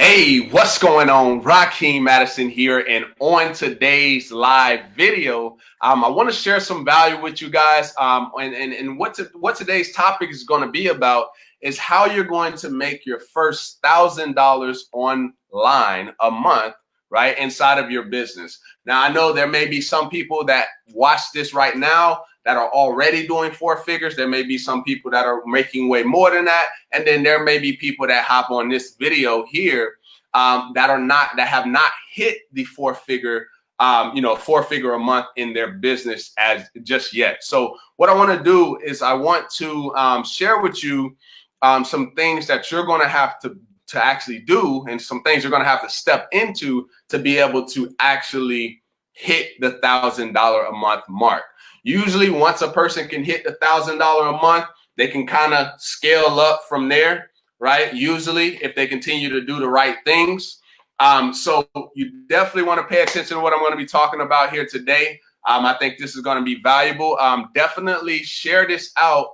Hey, what's going on? Rakeem Madison here, and on today's live video, I want to share some value with you guys. And what today's topic is going to be about is how you're going to make your first $1,000 online a month, right, inside of your business. Now, I know there may be some people that watch this right now that are already doing four figures. There may be some people that are making way more than that. And then there may be people that hop on this video here that have not hit the four figure a month in their business as just yet. So what I want to do is I want to share with you some things that you're going to have to actually do, and some things you're going to have to step into to be able to actually hit the $1,000 a month mark. Usually once a person can hit the $1,000 a month, they can kind of scale up from there, right? Usually if they continue to do the right things. So you definitely want to pay attention to what I'm going to be talking about here today. I think this is going to be valuable. Definitely share this out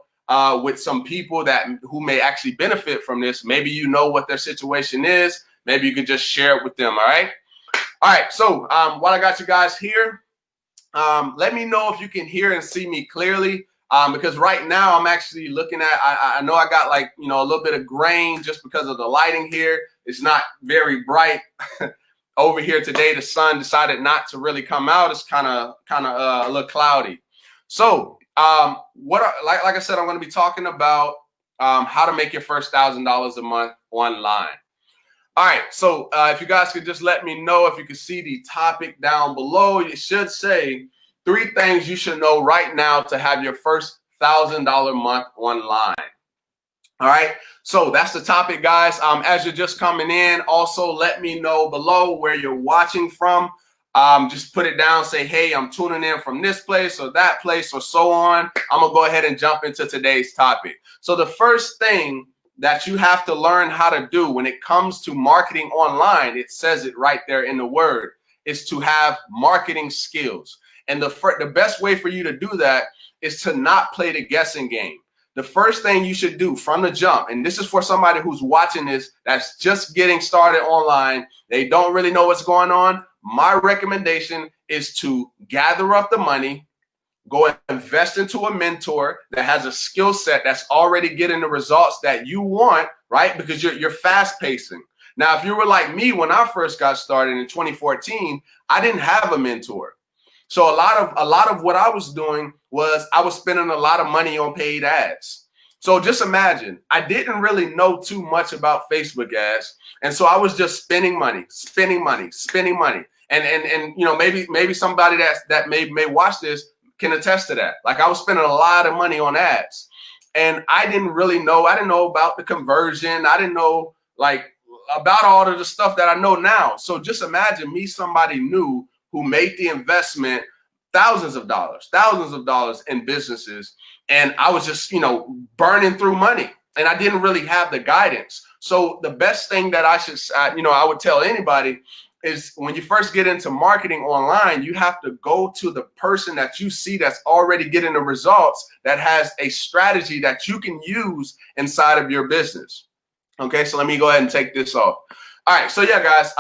with some people who may actually benefit from this. Maybe you know what their situation is. Maybe you can just share it with them. All right. All right. So while I got you guys here, let me know if you can hear and see me clearly, because right now I'm actually looking at, I know I got like, a little bit of grain just because of the lighting here. It's not very bright over here today. The sun decided not to really come out. It's kind of a little cloudy. So like I said, I'm going to be talking about how to make your first $1,000 a month online. All right, so if you guys could just let me know if you can see the topic down below. It should say 3 things you should know right now to have your first $1,000 month online. All right, so that's the topic, guys. As you're just coming in, also let me know below where you're watching from. Just put it down, say, hey, I'm tuning in from this place or that place or so on. I'm gonna go ahead and jump into today's topic. So the first thing that you have to learn how to do when it comes to marketing online, it says it right there in the word, is to have marketing skills. And the best way for you to do that is to not play the guessing game. The first thing you should do from the jump, and this is for somebody who's watching this that's just getting started online, they don't really know what's going on. My recommendation is to gather up the money, go and invest into a mentor that has a skill set that's already getting the results that you want, right? Because you're fast pacing. Now, if you were like me when I first got started in 2014, I didn't have a mentor. So a lot of what I was doing was I was spending a lot of money on paid ads. So just imagine, I didn't really know too much about Facebook ads. And so I was just spending money. And maybe somebody that may watch this can attest to that. Like I was spending a lot of money on ads, and I didn't know about the conversion. I didn't know about all of the stuff that I know now. So just imagine me, somebody new who made the investment, thousands of dollars in businesses. And I was just, burning through money, and I didn't really have the guidance. So the best thing that I would tell anybody is when you first get into marketing online, you have to go to the person that you see that's already getting the results, that has a strategy that you can use inside of your business. Okay, so let me go ahead and take this off. All right, so yeah, guys,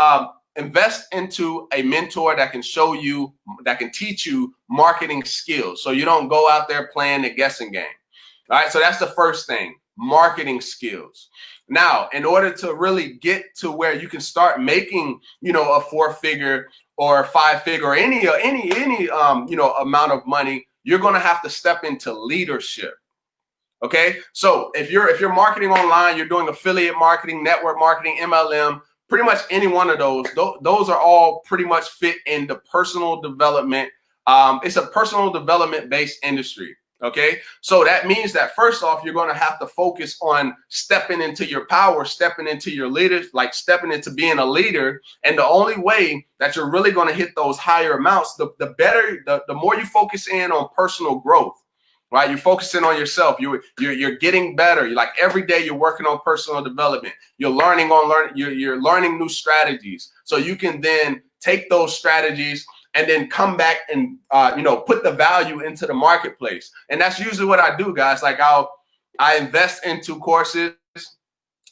invest into a mentor that can teach you marketing skills, so you don't go out there playing the guessing game. All right, so that's the first thing, marketing skills. Now, in order to really get to where you can start making, a 4-figure or 5-figure or any amount of money, you're going to have to step into leadership. Okay, so if you're marketing online, you're doing affiliate marketing, network marketing, MLM, pretty much any one of those are all pretty much fit in the personal development. It's a personal development based industry. Okay, so that means that first off, you're going to have to focus on stepping into your power, stepping into your leaders, like stepping into being a leader. And the only way that you're really going to hit those higher amounts, the more you focus in on personal growth, right? You're focusing on yourself. You're getting better. You're like every day you're working on personal development. You're learning new strategies, so you can then take those strategies and then come back and put the value into the marketplace. And that's usually what I do, guys. Like I invest into courses.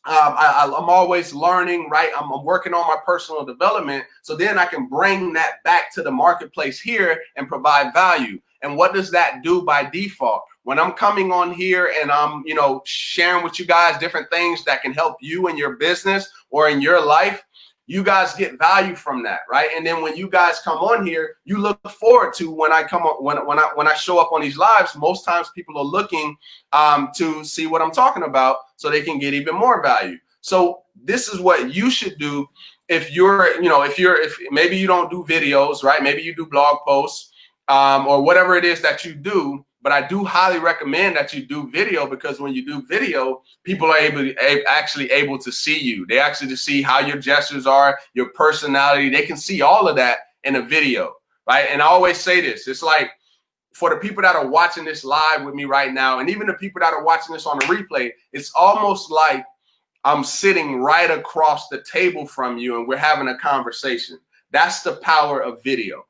I'm always learning, right? I'm working on my personal development. So then I can bring that back to the marketplace here and provide value. And what does that do by default? When I'm coming on here and I'm, sharing with you guys different things that can help you in your business or in your life, you guys get value from that, right? And then when you guys come on here, you look forward to when I come on, when I show up on these lives. Most times people are looking to see what I'm talking about so they can get even more value. So this is what you should do if you're, if maybe you don't do videos, right? Maybe you do blog posts or whatever it is that you do. But I do highly recommend that you do video, because when you do video, people are actually able to see you. They actually see how your gestures are, your personality. They can see all of that in a video, right? And I always say this, it's like for the people that are watching this live with me right now, and even the people that are watching this on the replay, it's almost like I'm sitting right across the table from you and we're having a conversation. That's the power of video.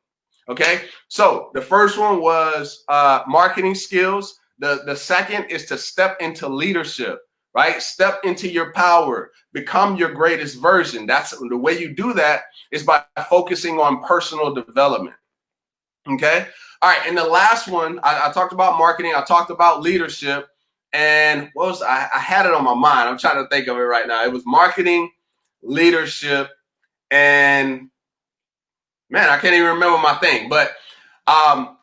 Okay, so the first one was marketing skills. The second is to step into leadership, right? Step into your power, become your greatest version. That's the way you do that, is by focusing on personal development. Okay, all right. And the last one, I talked about marketing, I talked about leadership, and what was I had it on my mind. I'm trying to think of it right now. It was marketing, leadership, and man, I can't even remember my thing, but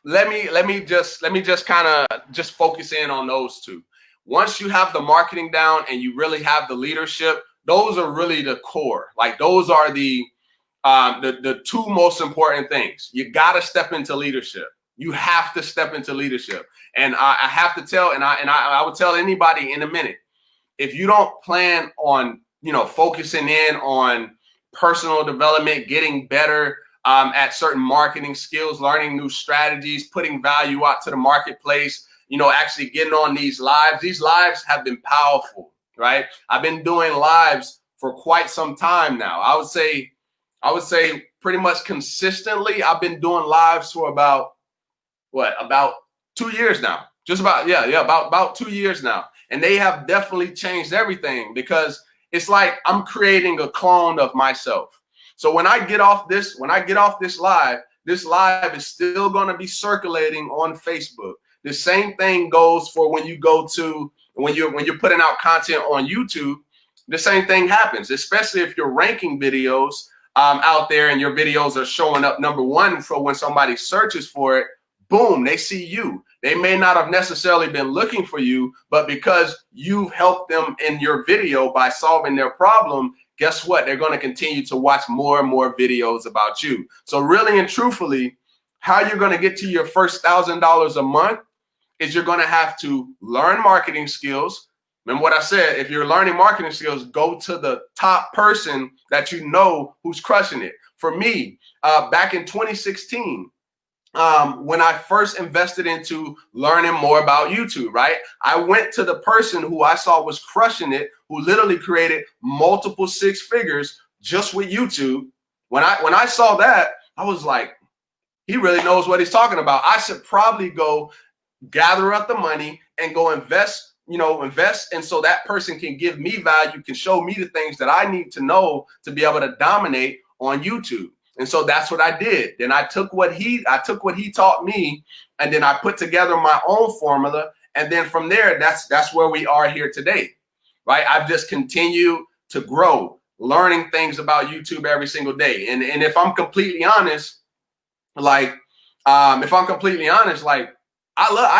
let me just kind of just focus in on those two. Once you have the marketing down and you really have the leadership, those are really the core. Like those are the two most important things. You got to step into leadership. You have to step into leadership, and I have to tell, and I would tell anybody in a minute, if you don't plan on focusing in on personal development, getting better at certain marketing skills, learning new strategies, putting value out to the marketplace, actually getting on these lives. These lives have been powerful, right? I've been doing lives for quite some time now. I would say pretty much consistently, I've been doing lives for about 2 years now. Just about, about 2 years now. And they have definitely changed everything, because it's like I'm creating a clone of myself. So when I get off this live is still going to be circulating on Facebook. The same thing goes for when you're putting out content on YouTube. The same thing happens, especially if you're ranking videos out there and your videos are showing up #1 for when somebody searches for it. Boom, they see you. They may not have necessarily been looking for you, but because you've helped them in your video by solving their problem, guess what? They're going to continue to watch more and more videos about you. So really and truthfully, how you're going to get to your first $1,000 a month is you're going to have to learn marketing skills. Remember what I said, if you're learning marketing skills, go to the top person that you know who's crushing it. For me, back in 2016, when I first invested into learning more about YouTube, right? I went to the person who I saw was crushing it, who literally created multiple 6 figures just with YouTube. When I saw that, I was like, he really knows what he's talking about. I should probably go gather up the money and go invest, and so that person can give me value, can show me the things that I need to know to be able to dominate on YouTube. And so that's what I did. Then I took what he taught me, and then I put together my own formula. And then from there, that's where we are here today, right? I've just continued to grow, learning things about YouTube every single day. And if I'm completely honest, I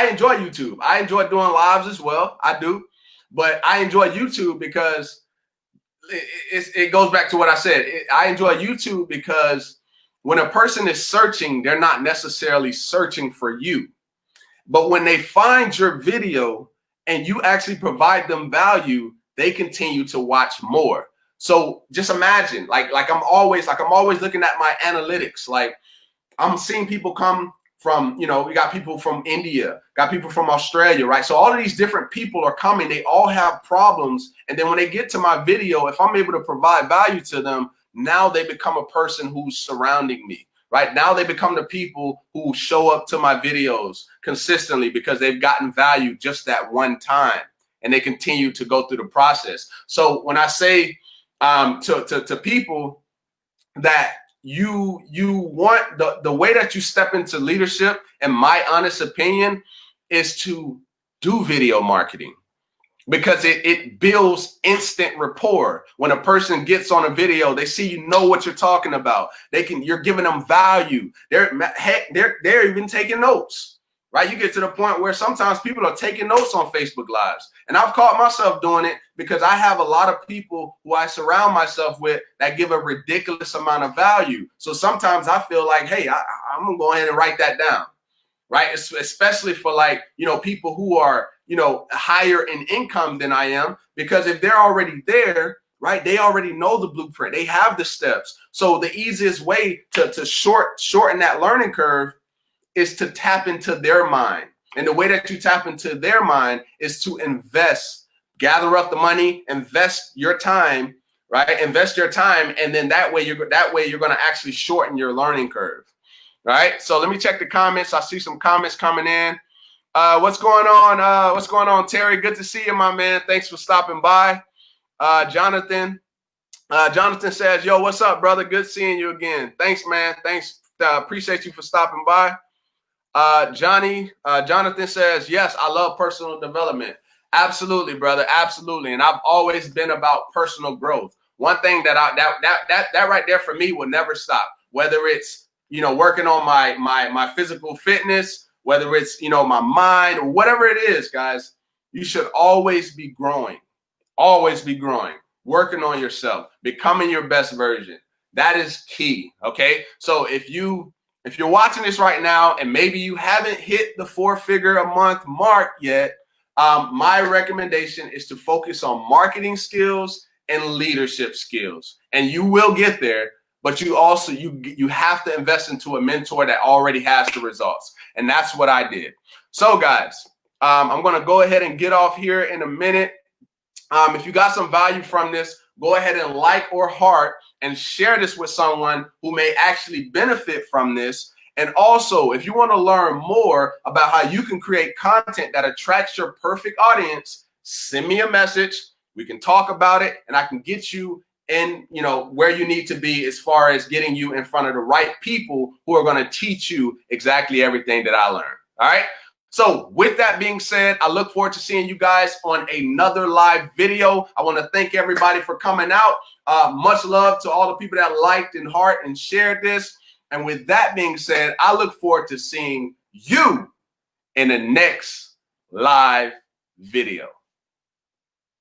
enjoy YouTube. I enjoy doing lives as well. I do, but I enjoy YouTube because it goes back to what I said. I enjoy YouTube because when a person is searching, they're not necessarily searching for you. But when they find your video and you actually provide them value, they continue to watch more. So just imagine, like I'm always looking at my analytics. Like I'm seeing people come from, we got people from India, got people from Australia, right? So all of these different people are coming. They all have problems. And then when they get to my video, if I'm able to provide value to them, now they become a person who's surrounding me, right? Now they become the people who show up to my videos consistently because they've gotten value just that one time. and they continue to go through the process. So when I say to people that you want the way that you step into leadership, in my honest opinion, is to do video marketing, because it builds instant rapport. When a person gets on a video, they see you know what you're talking about. You're giving them value. They're even taking notes, right? You get to the point where sometimes people are taking notes on Facebook Lives. And I've caught myself doing it because I have a lot of people who I surround myself with that give a ridiculous amount of value. So sometimes I feel like, hey, I'm gonna go ahead and write that down, right? Especially for, like, people who are, higher in income than I am, because if they're already there, right, they already know the blueprint, they have the steps. So the easiest way to shorten that learning curve is to tap into their mind. And the way that you tap into their mind is to invest, gather up the money, invest your time, right? Invest your time. And then that way you're going to actually shorten your learning curve. Right. So let me check the comments. I see some comments coming in. What's going on? What's going on, Terry? Good to see you, my man. Thanks for stopping by. Jonathan says, yo, what's up, brother? Good seeing you again. Thanks, man. Thanks. Appreciate you for stopping by. Jonathan says, yes, I love personal development. Absolutely, brother. Absolutely. And I've always been about personal growth. One thing that right there for me will never stop, whether it's, working on my physical fitness, whether it's, my mind, or whatever it is, guys, you should always be growing, working on yourself, becoming your best version. That is key. Okay. So if you're watching this right now and maybe you haven't hit the 4-figure a month mark yet, my recommendation is to focus on marketing skills and leadership skills, and you will get there. But you also you have to invest into a mentor that already has the results, and that's what I did. So, guys, I'm going to go ahead and get off here in a minute. If you got some value from this, go ahead and like or heart and share this with someone who may actually benefit from this. And also, if you want to learn more about how you can create content that attracts your perfect audience, send me a message. We can talk about it, and I can get you in, where you need to be as far as getting you in front of the right people who are going to teach you exactly everything that I learned. All right. So with that being said, I look forward to seeing you guys on another live video. I want to thank everybody for coming out. Much love to all the people that liked and heart and shared this. And with that being said, I look forward to seeing you in the next live video.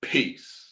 Peace.